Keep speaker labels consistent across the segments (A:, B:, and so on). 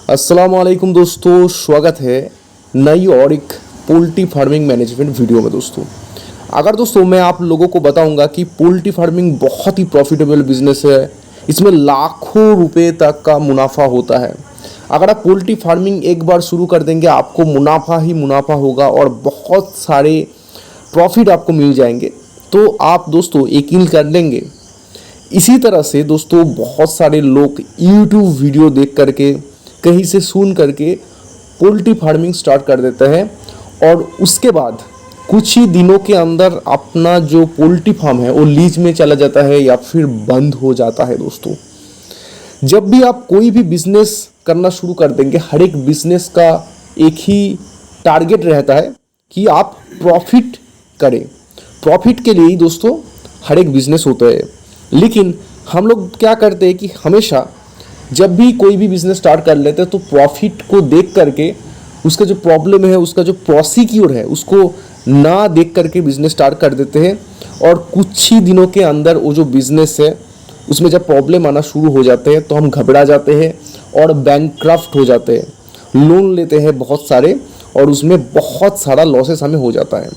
A: अस्सलाम वालेकुम दोस्तों, स्वागत है नई और एक पोल्ट्री फार्मिंग मैनेजमेंट वीडियो में। दोस्तों मैं आप लोगों को बताऊंगा कि पोल्ट्री फार्मिंग बहुत ही प्रॉफिटेबल बिजनेस है। इसमें लाखों रुपए तक का मुनाफा होता है। अगर आप पोल्ट्री फार्मिंग एक बार शुरू कर देंगे, आपको मुनाफा ही मुनाफा होगा और बहुत सारे प्रॉफिट आपको मिल जाएंगे। तो आप दोस्तों यकीन कर लेंगे। इसी तरह से दोस्तों बहुत सारे लोग YouTube वीडियो देख करके, कहीं से सुन करके पोल्ट्री फार्मिंग स्टार्ट कर देते हैं और उसके बाद कुछ ही दिनों के अंदर अपना जो पोल्ट्री फार्म है वो लीज में चला जाता है या फिर बंद हो जाता है। दोस्तों जब भी आप कोई भी बिजनेस करना शुरू कर देंगे, हर एक बिजनेस का एक ही टारगेट रहता है कि आप प्रॉफिट करें। प्रॉफिट के लिए ही दोस्तों हर एक बिजनेस होता है। लेकिन हम लोग क्या करते हैं कि हमेशा जब भी कोई भी बिजनेस स्टार्ट कर लेते हैं तो प्रॉफिट को देख करके उसका जो प्रॉब्लम है, उसका जो प्रोसीक्यूर है, उसको ना देख करके बिजनेस स्टार्ट कर देते हैं और कुछ ही दिनों के अंदर वो जो बिजनेस है उसमें जब प्रॉब्लम आना शुरू हो जाते हैं तो हम घबरा जाते हैं और बैंकक्रफ्ट हो जाते हैं, लोन लेते हैं बहुत सारे और उसमें बहुत सारा लॉसेस हमें हो जाता है।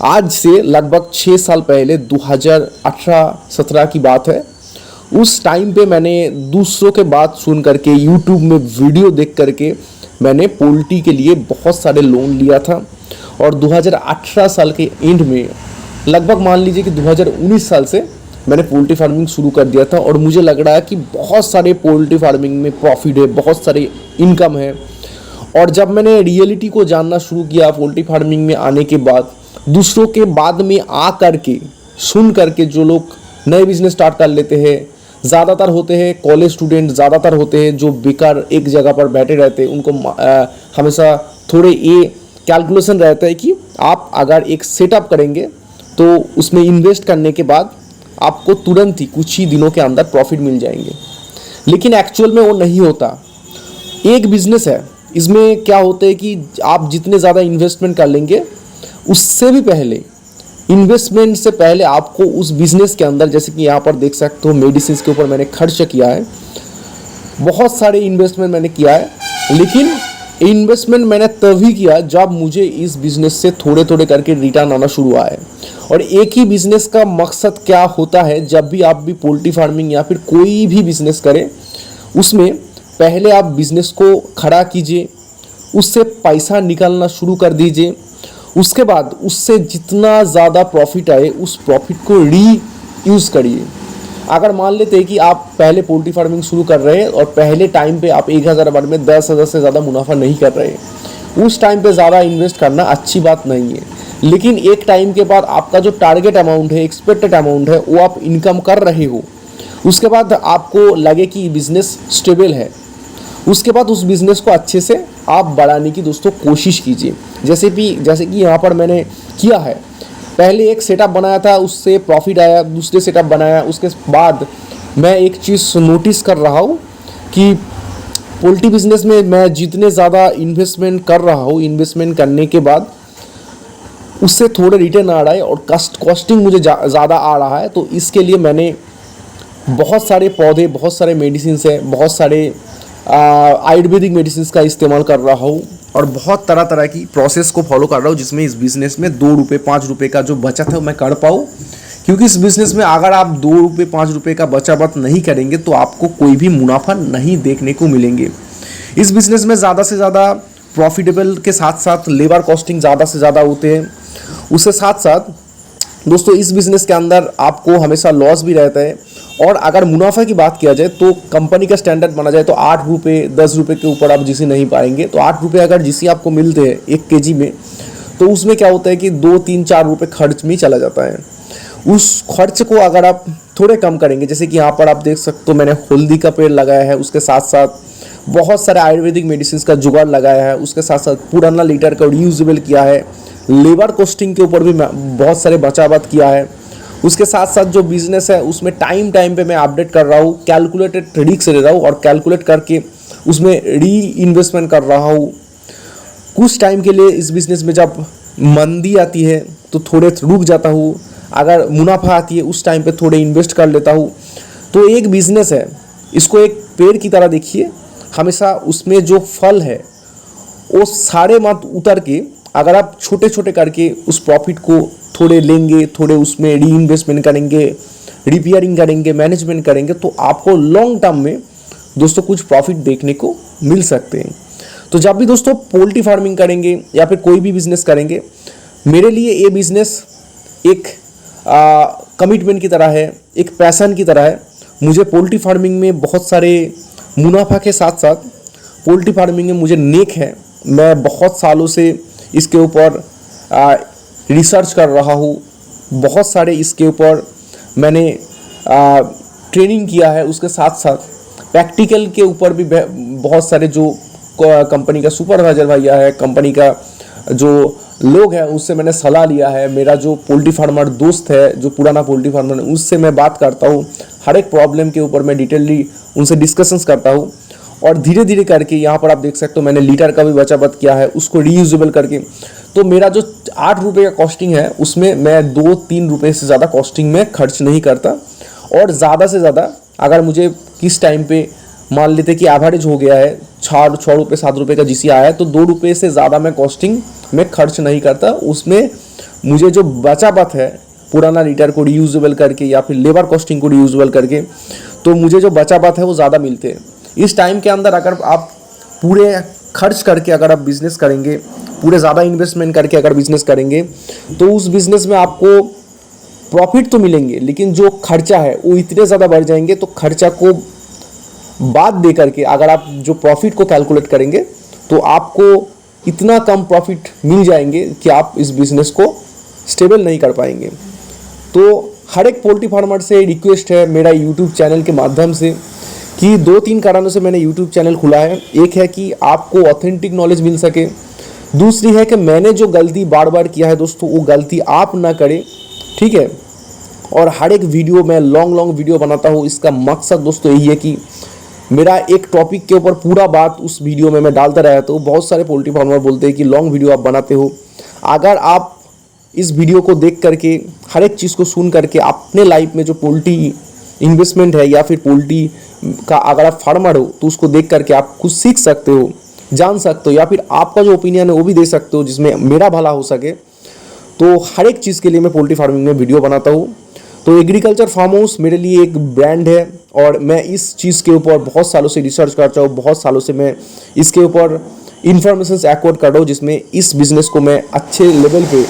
A: आज से लगभग 6 साल पहले 2018-17 की बात है। उस टाइम पे मैंने दूसरों के बात सुन करके, YouTube में वीडियो देख करके मैंने पोल्ट्री के लिए बहुत सारे लोन लिया था और 2018 साल के एंड में लगभग मान लीजिए कि 2019 साल से मैंने पोल्ट्री फार्मिंग शुरू कर दिया था और मुझे लग रहा है कि बहुत सारे पोल्ट्री फार्मिंग में प्रॉफिट है, बहुत सारे इनकम है। और जब मैंने रियलिटी को जानना शुरू किया पोल्ट्री फार्मिंग में आने के बाद, दूसरों के बाद में आ करके सुन करके जो लोग नए बिजनेस स्टार्ट कर लेते हैं, ज़्यादातर होते हैं कॉलेज स्टूडेंट, ज़्यादातर होते हैं जो बेकार एक जगह पर बैठे रहते हैं। उनको हमेशा थोड़े ये कैलकुलेशन रहता है कि आप अगर एक सेटअप करेंगे तो उसमें इन्वेस्ट करने के बाद आपको तुरंत ही कुछ ही दिनों के अंदर प्रॉफिट मिल जाएंगे। लेकिन एक्चुअल में वो नहीं होता। एक बिजनेस है, इसमें क्या होता है कि आप जितने ज़्यादा इन्वेस्टमेंट कर लेंगे, उससे भी पहले इन्वेस्टमेंट से पहले आपको उस बिजनेस के अंदर, जैसे कि यहाँ पर देख सकते हो मेडिसिन के ऊपर मैंने खर्च किया है, बहुत सारे इन्वेस्टमेंट मैंने किया है। लेकिन इन्वेस्टमेंट मैंने तभी किया जब मुझे इस बिजनेस से थोड़े थोड़े करके रिटर्न आना शुरू हुआ है। और एक ही बिजनेस का मकसद क्या होता है, जब भी आप भी पोल्ट्री फार्मिंग या फिर कोई भी बिजनेस करें, उसमें पहले आप बिजनेस को खड़ा कीजिए, उससे पैसा निकालना शुरू कर दीजिए। उसके बाद उससे जितना ज़्यादा प्रॉफिट आए उस प्रॉफिट को यूज़ करिए। अगर मान लेते हैं कि आप पहले पोल्ट्री फार्मिंग शुरू कर रहे हैं और पहले टाइम पे आप 1000 बार में 10,000 से ज़्यादा मुनाफा नहीं कर रहे हैं, उस टाइम पे ज़्यादा इन्वेस्ट करना अच्छी बात नहीं है। लेकिन एक टाइम के बाद आपका जो टारगेट अमाउंट है, एक्सपेक्टेड अमाउंट है, वो आप इनकम कर रहे हो, उसके बाद आपको लगे कि बिज़नेस स्टेबल है, उसके बाद उस बिज़नेस को अच्छे से आप बढ़ाने की दोस्तों कोशिश कीजिए। जैसे कि यहाँ पर मैंने किया है, पहले एक सेटअप बनाया था, उससे प्रॉफिट आया, दूसरे सेटअप बनाया, उसके बाद मैं एक चीज़ नोटिस कर रहा हूँ कि पोल्ट्री बिजनेस में मैं जितने ज़्यादा इन्वेस्टमेंट कर रहा हूँ, इन्वेस्टमेंट करने के बाद उससे थोड़े रिटर्न आ रहा है और कॉस्टिंग मुझे ज़्यादा आ रहा है। तो इसके लिए मैंने बहुत सारे पौधे, बहुत सारे मेडिसिन है, बहुत सारे आयुर्वेदिक मेडिसिन का इस्तेमाल कर रहा हूँ और बहुत तरह तरह की प्रोसेस को फॉलो कर रहा हूँ, जिसमें इस बिज़नेस में 2 रुपये 5 रुपये का जो बचत है मैं कर पाऊँ। क्योंकि इस बिज़नेस में अगर आप 2 रुपये 5 रुपये का बचत नहीं करेंगे तो आपको कोई भी मुनाफा नहीं देखने को मिलेंगे। इस बिज़नेस में ज़्यादा से ज़्यादा प्रॉफिटेबल के साथ साथ लेबर कॉस्टिंग ज़्यादा से ज़्यादा होते हैं। उसके साथ साथ दोस्तों इस बिज़नेस के अंदर आपको हमेशा लॉस भी रहता है। और अगर मुनाफा की बात किया जाए तो कंपनी का स्टैंडर्ड माना जाए तो 8 रुपये 10 रुपये के ऊपर आप जीसी नहीं पाएंगे। तो 8 रुपये अगर जीसी आपको मिलते हैं 1 केजी में, तो उसमें क्या होता है कि 2 3 4 रुपये खर्च में ही चला जाता है। उस खर्च को अगर आप थोड़े कम करेंगे, जैसे कि यहाँ पर आप देख सकते हो मैंने हल्दी का पेड़ लगाया है, उसके साथ साथ बहुत सारे आयुर्वेदिक मेडिसिन का जुगाड़ लगाया है, उसके साथ साथ पुराना लीटर का रीयूजेबल किया है, लेबर कॉस्टिंग के ऊपर भी बहुत सारे बचावट किया है। उसके साथ साथ जो बिज़नेस है उसमें टाइम पे मैं अपडेट कर रहा हूँ, कैलकुलेटेड रिस्क ले रहा हूँ और कैलकुलेट करके उसमें री इन्वेस्टमेंट कर रहा हूँ। कुछ टाइम के लिए इस बिज़नेस में जब मंदी आती है तो थोड़े रुक जाता हूँ, अगर मुनाफा आती है उस टाइम पे थोड़े इन्वेस्ट कर लेता हूँ। तो एक बिज़नेस है, इसको एक पेड़ की तरह देखिए। हमेशा उसमें जो फल है वो सारे मत उतर के अगर आप छोटे छोटे करके उस प्रॉफिट को थोड़े लेंगे, थोड़े उसमें री इन्वेस्टमेंट करेंगे, रिपेयरिंग करेंगे, मैनेजमेंट करेंगे, तो आपको लॉन्ग टर्म में दोस्तों कुछ प्रॉफिट देखने को मिल सकते हैं। तो जब भी दोस्तों पोल्ट्री फार्मिंग करेंगे या फिर कोई भी बिजनेस करेंगे, मेरे लिए ये बिजनेस एक कमिटमेंट की तरह है, एक पैशन की तरह है। मुझे पोल्ट्री फार्मिंग में बहुत सारे मुनाफा के साथ साथ पोल्ट्री फार्मिंग में मुझे नेक है। मैं बहुत सालों से इसके ऊपर रिसर्च कर रहा हूँ, बहुत सारे इसके ऊपर मैंने ट्रेनिंग किया है। उसके साथ साथ प्रैक्टिकल के ऊपर भी बहुत सारे जो कंपनी का सुपरवाइजर भैया है, कंपनी का जो लोग हैं, उससे मैंने सलाह लिया है। मेरा जो पोल्ट्री फार्मर दोस्त है, जो पुराना पोल्ट्री फार्मर है, उससे मैं बात करता हूँ। हर एक प्रॉब्लम के ऊपर मैं डिटेलली उनसे डिस्कशंस करता हूँ और धीरे धीरे करके यहाँ पर आप देख सकते हो मैंने लीटर का भी बचावत किया है, उसको रीयूजेबल करके। तो मेरा जो 8 रुपये का कॉस्टिंग है उसमें मैं 2-3 रुपये से ज़्यादा कॉस्टिंग में खर्च नहीं करता। और ज़्यादा से ज़्यादा अगर मुझे किस टाइम पे मान लेते कि एवरेज हो गया है 6 रुपये 7 रुपये का जीसी आया है, तो 2 रुपये से ज़्यादा मैं कॉस्टिंग में खर्च नहीं करता। उसमें मुझे जो बचावत है पुराना लीटर को रीयूजेबल करके या फिर लेबर कॉस्टिंग को रीयूजेबल करके, तो मुझे जो बचावत है वो ज़्यादा मिलते हैं। इस टाइम के अंदर अगर आप पूरे खर्च करके अगर आप बिज़नेस करेंगे, पूरे ज़्यादा इन्वेस्टमेंट करके अगर बिज़नेस करेंगे, तो उस बिज़नेस में आपको प्रॉफिट तो मिलेंगे, लेकिन जो खर्चा है वो इतने ज़्यादा बढ़ जाएंगे। तो खर्चा को बाद दे करके अगर आप जो प्रॉफिट को कैलकुलेट करेंगे तो आपको इतना कम प्रॉफिट मिल जाएंगे कि आप इस बिज़नेस को स्टेबल नहीं कर पाएंगे। तो हर एक पोल्ट्री फार्मर से रिक्वेस्ट है मेरा यूट्यूब चैनल के माध्यम से कि 2-3 कारणों से मैंने यूट्यूब चैनल खुला है। एक है कि आपको ऑथेंटिक नॉलेज मिल सके, दूसरी है कि मैंने जो गलती बार बार किया है दोस्तों वो गलती आप ना करें, ठीक है। और हर एक वीडियो में लॉन्ग वीडियो बनाता हूँ। इसका मकसद दोस्तों यही है कि मेरा एक टॉपिक के ऊपर पूरा बात उस वीडियो में मैं डालता रहता हूँ। बहुत सारे पोल्ट्री फार्मर बोलते हैं कि लॉन्ग वीडियो आप बनाते हो। अगर आप इस वीडियो को देख करके हर एक चीज़ को सुन करके अपने लाइफ में जो पोल्ट्री इन्वेस्टमेंट है या फिर पोल्ट्री का अगर आप फार्मर हो तो उसको देख करके आप कुछ सीख सकते हो, जान सकते हो, या फिर आपका जो ओपिनियन है वो भी दे सकते हो जिसमें मेरा भला हो सके। तो हर एक चीज़ के लिए मैं पोल्ट्री फार्मिंग में वीडियो बनाता हूँ। तो एग्रीकल्चर फार्म हाउस मेरे लिए एक ब्रांड है और मैं इस चीज़ के ऊपर बहुत सालों से रिसर्च करता हूँ, बहुत सालों से मैं इसके ऊपर इंफॉर्मेशन एक्वायर कर रहा हूँ जिसमें इस बिज़नेस को मैं अच्छे लेवल पे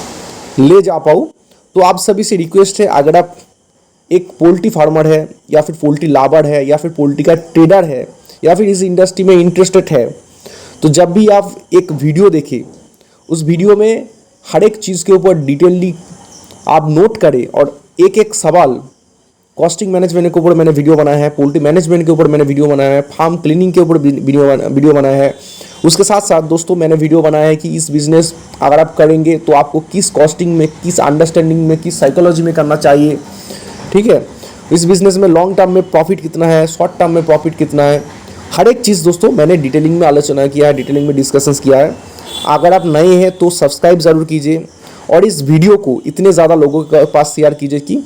A: ले जा पाऊँ। तो आप सभी से रिक्वेस्ट है, अगर आप एक पोल्ट्री फार्मर है या फिर पोल्ट्री लावर है या फिर पोल्ट्री का ट्रेडर है या फिर इस इंडस्ट्री में इंटरेस्टेड है, तो जब भी आप एक वीडियो देखें उस वीडियो में हर एक चीज़ के ऊपर डिटेलली आप नोट करें और एक एक सवाल, कॉस्टिंग मैनेजमेंट के ऊपर मैंने वीडियो बनाया है, पोल्ट्री मैनेजमेंट के ऊपर मैंने वीडियो बनाया है, फार्म क्लीनिंग के ऊपर वीडियो बनाया है। उसके साथ साथ दोस्तों मैंने वीडियो बनाया है कि इस बिज़नेस अगर आप करेंगे तो आपको किस कॉस्टिंग में, किस अंडरस्टैंडिंग में, किस साइकोलॉजी में करना चाहिए, ठीक है। इस बिज़नेस में लॉन्ग टर्म में प्रॉफिट कितना है, शॉर्ट टर्म में प्रॉफिट कितना है, हर एक चीज़ दोस्तों मैंने डिटेलिंग में आलोचना किया है, डिटेलिंग में डिस्कशंस किया है। अगर आप नए हैं तो सब्सक्राइब ज़रूर कीजिए और इस वीडियो को इतने ज़्यादा लोगों के पास शेयर कीजिए कि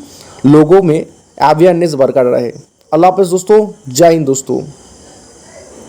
A: लोगों में अवेयरनेस बरकरार रहे। अल्लाह हाफ़िज़ दोस्तों, जय हिंद दोस्तों।